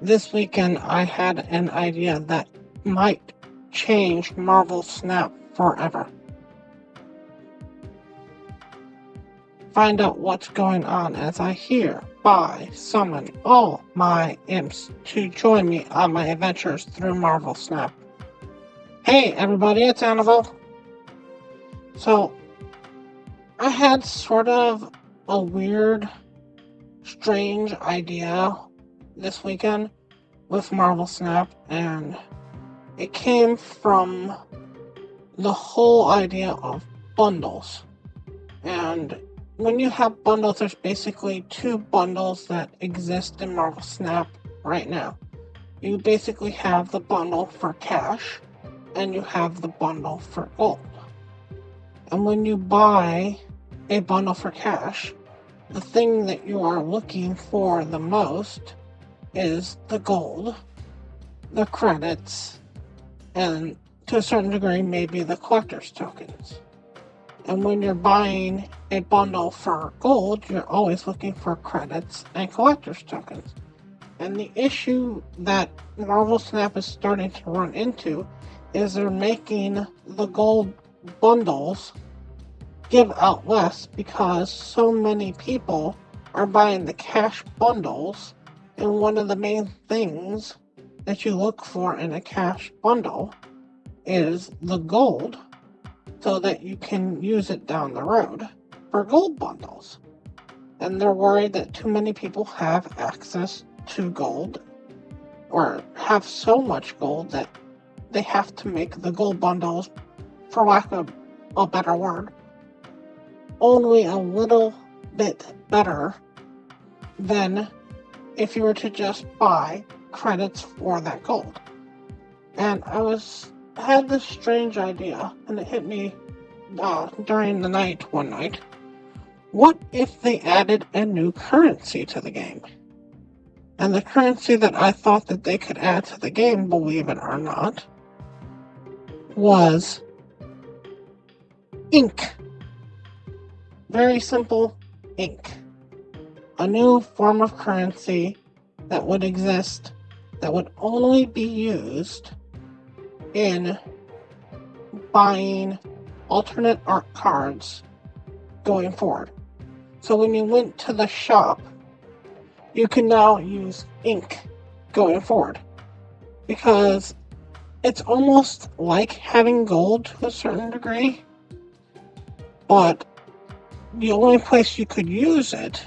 This weekend I had an idea that might change Marvel Snap forever. Find out what's going on as I hereby summon all my imps to join me on my adventures through Marvel Snap. Hey everybody, it's Annabelle. So, I had sort of a weird, strange idea this weekend with Marvel Snap, and it came from the whole idea of bundles. And when you have bundles, there's basically two bundles that exist in Marvel Snap right now. You basically have the bundle for cash, and you have the bundle for gold. And when you buy a bundle for cash, the thing that you are looking for the most is the gold, the credits, and to a certain degree, maybe the collector's tokens. And when you're buying a bundle for gold, you're always looking for credits and collector's tokens. And the issue that Marvel Snap is starting to run into is they're making the gold bundles give out less because so many people are buying the cash bundles, and one of the main things that you look for in a cash bundle is the gold, so that you can use it down the road for gold bundles. And they're worried that too many people have access to gold, or have so much gold that they have to make the gold bundles, for lack of a better word, only a little bit better than if you were to just buy credits for that gold. And I had this strange idea, and it hit me during the night one night. What if they added a new currency to the game? And the currency that I thought that they could add to the game, believe it or not, was ink. Very simple, ink. A new form of currency that would exist, that would only be used in buying alternate art cards going forward. So when you went to the shop, you can now use ink going forward, because it's almost like having gold to a certain degree, but the only place you could use it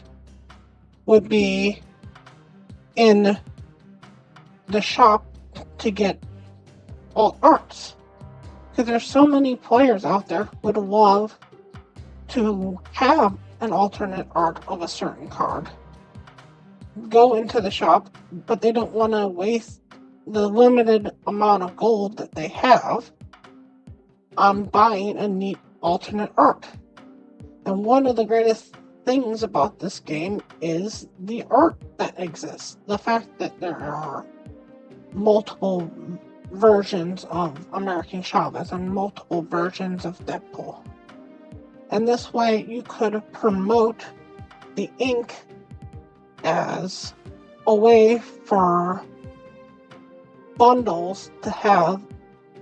would be in the shop to get alt arts. Because there's so many players out there who would love to have an alternate art of a certain card go into the shop, but they don't want to waste the limited amount of gold that they have on buying a neat alternate art. And one of the greatest things about this game is the art that exists. The fact that there are multiple versions of American Chavez and multiple versions of Deadpool. And this way you could promote the ink as a way for bundles to have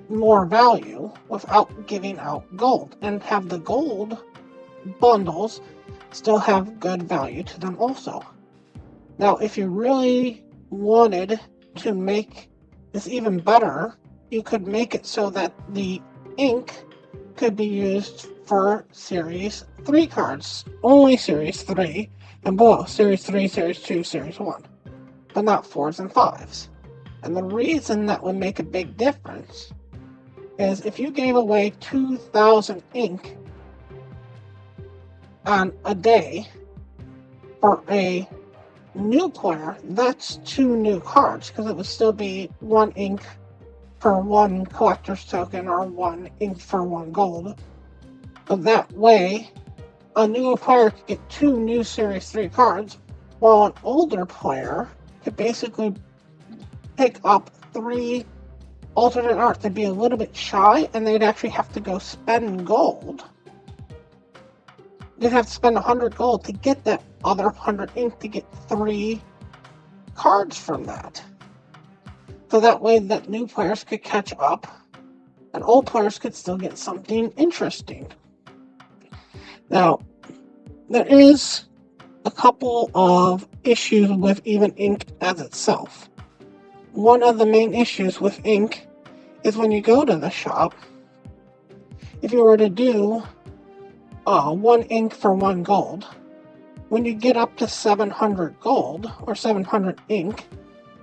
more value without giving out gold, and have the gold bundles still have good value to them also. Now, if you really wanted to make this even better, you could make it so that the ink could be used for Series 3 cards. Only Series 3 and below. Series 3, Series 2, Series 1. But not 4s and 5s. And the reason that would make a big difference is if you gave away 2,000 ink on a day for a new player, that's 2 new cards, because it would still be 1 ink for 1 collector's token, or 1 ink for 1 gold. But that way, a new player could get 2 new Series 3 cards, while an older player could basically pick up 3 alternate art. They'd be a little bit shy, and they'd actually have to go spend gold. They'd have to spend 100 gold to get that other 100 ink to get 3 cards from that. So that way that new players could catch up and old players could still get something interesting. Now, there is a couple of issues with even ink as itself. One of the main issues with ink is when you go to the shop, if you were to do 1 ink for 1 gold, when you get up to 700 gold or 700 ink,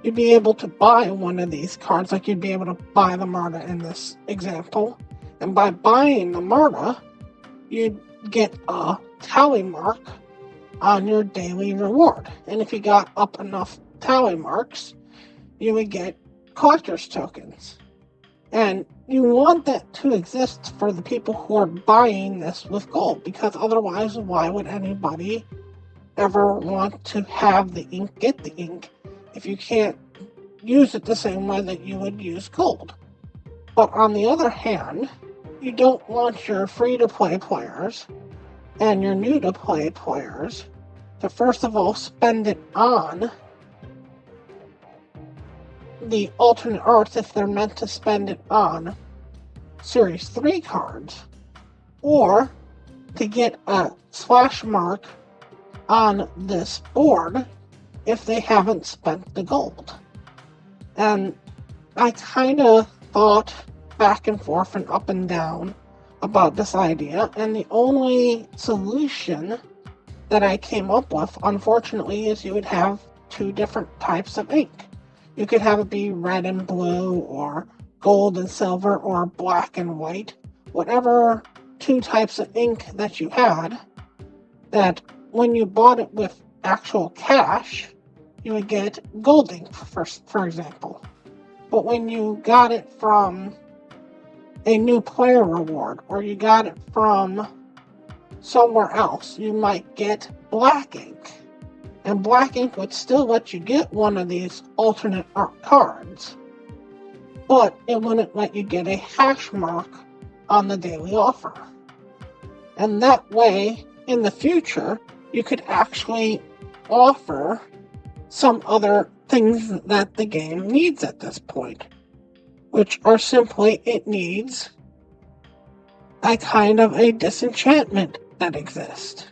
you'd be able to buy one of these cards, like you'd be able to buy the Marta in this example. And by buying the Marta, you'd get a tally mark on your daily reward. And if you got up enough tally marks, you would get collector's tokens. And you want that to exist for the people who are buying this with gold, because otherwise, why would anybody ever want to have the ink, get the ink, if you can't use it the same way that you would use gold? But on the other hand, you don't want your free-to-play players and your new-to-play players to first of all spend it on the alternate arts if they're meant to spend it on Series 3 cards, or to get a slash mark on this board if they haven't spent the gold. And I kind of thought back and forth and up and down about this idea, and the only solution that I came up with, unfortunately, is you would have 2 different types of ink. You could have it be red and blue, or gold and silver, or black and white. Whatever 2 types of ink that you had, that when you bought it with actual cash, you would get gold ink, for example. But when you got it from a new player reward, or you got it from somewhere else, you might get black ink. And black ink would still let you get one of these alternate art cards, but it wouldn't let you get a hash mark on the daily offer. And that way, in the future, you could actually offer some other things that the game needs at this point, which are simply, it needs a kind of a disenchantment that exists.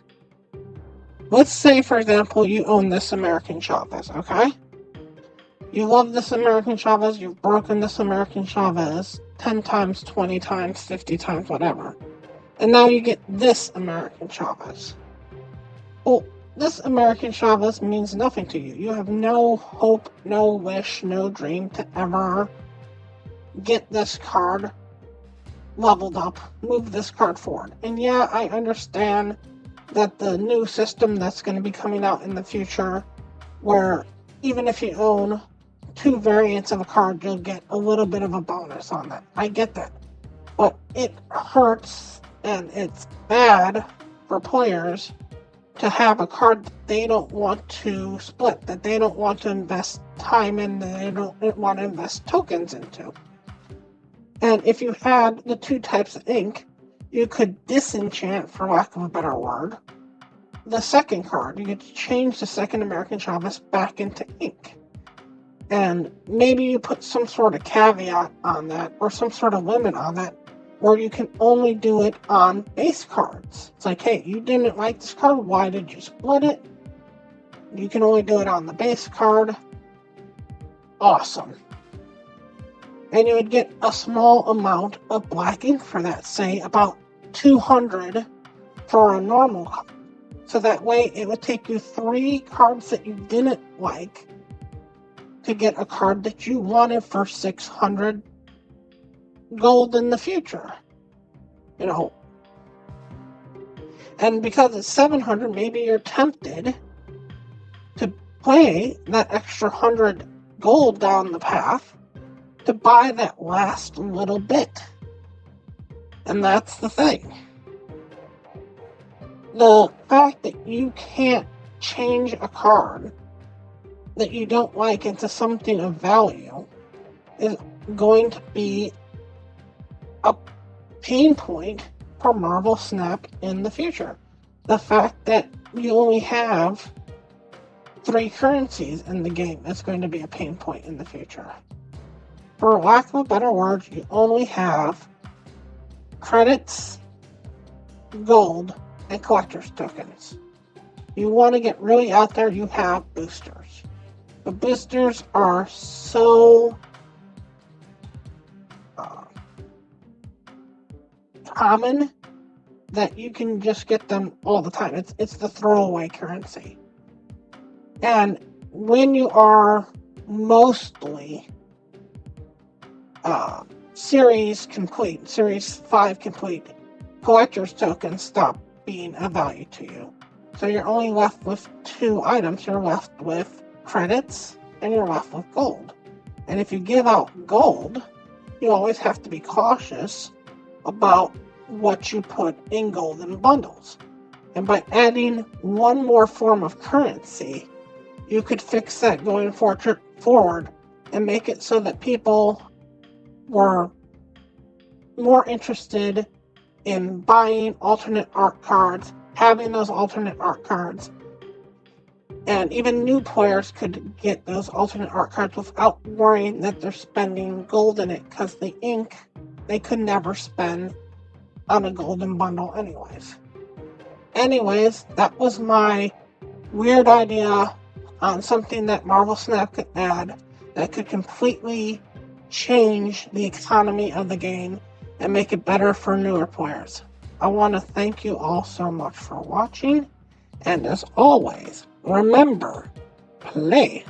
Let's say, for example, you own this American Chavez, okay? You love this American Chavez, you've broken this American Chavez 10 times, 20 times, 50 times, whatever. And now you get this American Chavez. Well, this American Chavez means nothing to you. You have no hope, no wish, no dream to ever get this card leveled up, move this card forward. And yeah, I understand that the new system that's going to be coming out in the future, where even if you own 2 variants of a card, you'll get a little bit of a bonus on that. I get that. But it hurts and it's bad for players to have a card that they don't want to split, that they don't want to invest time in, that they don't want to invest tokens into. And if you had the 2 types of ink, you could disenchant, for lack of a better word, the second card. You could change the second American Chavez back into ink. And maybe you put some sort of caveat on that, or some sort of limit on that, where you can only do it on base cards. It's like, hey, you didn't like this card, why did you split it? You can only do it on the base card. Awesome. And you would get a small amount of black ink for that, say about 200 for a normal card. So that way it would take you 3 cards that you didn't like to get a card that you wanted for 600 gold in the future. You know. And because it's 700, maybe you're tempted to play that extra 100 gold down the path to buy that last little bit. And that's the thing. The fact that you can't change a card that you don't like into something of value is going to be a pain point for Marvel Snap in the future. The fact that you only have 3 currencies in the game is going to be a pain point in the future. for lack of a better word, you only have credits, gold, and collector's tokens. You want to get really out there, you have boosters. The boosters are so common that you can just get them all the time. It's the throwaway currency. And when you are mostly Series 5 complete, collector's tokens stop being of value to you. So you're only left with 2 items. You're left with credits and you're left with gold. And if you give out gold, you always have to be cautious about what you put in golden bundles. And by adding one more form of currency, you could fix that going forward and make it so that people were more interested in buying alternate art cards, having those alternate art cards, and even new players could get those alternate art cards without worrying that they're spending gold in it, because the ink they could never spend on a golden bundle anyways. That was my weird idea on something that Marvel Snap could add that could completely change the economy of the game and make it better for newer players. I want to thank you all so much for watching, and as always, remember, play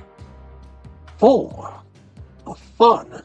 for the fun.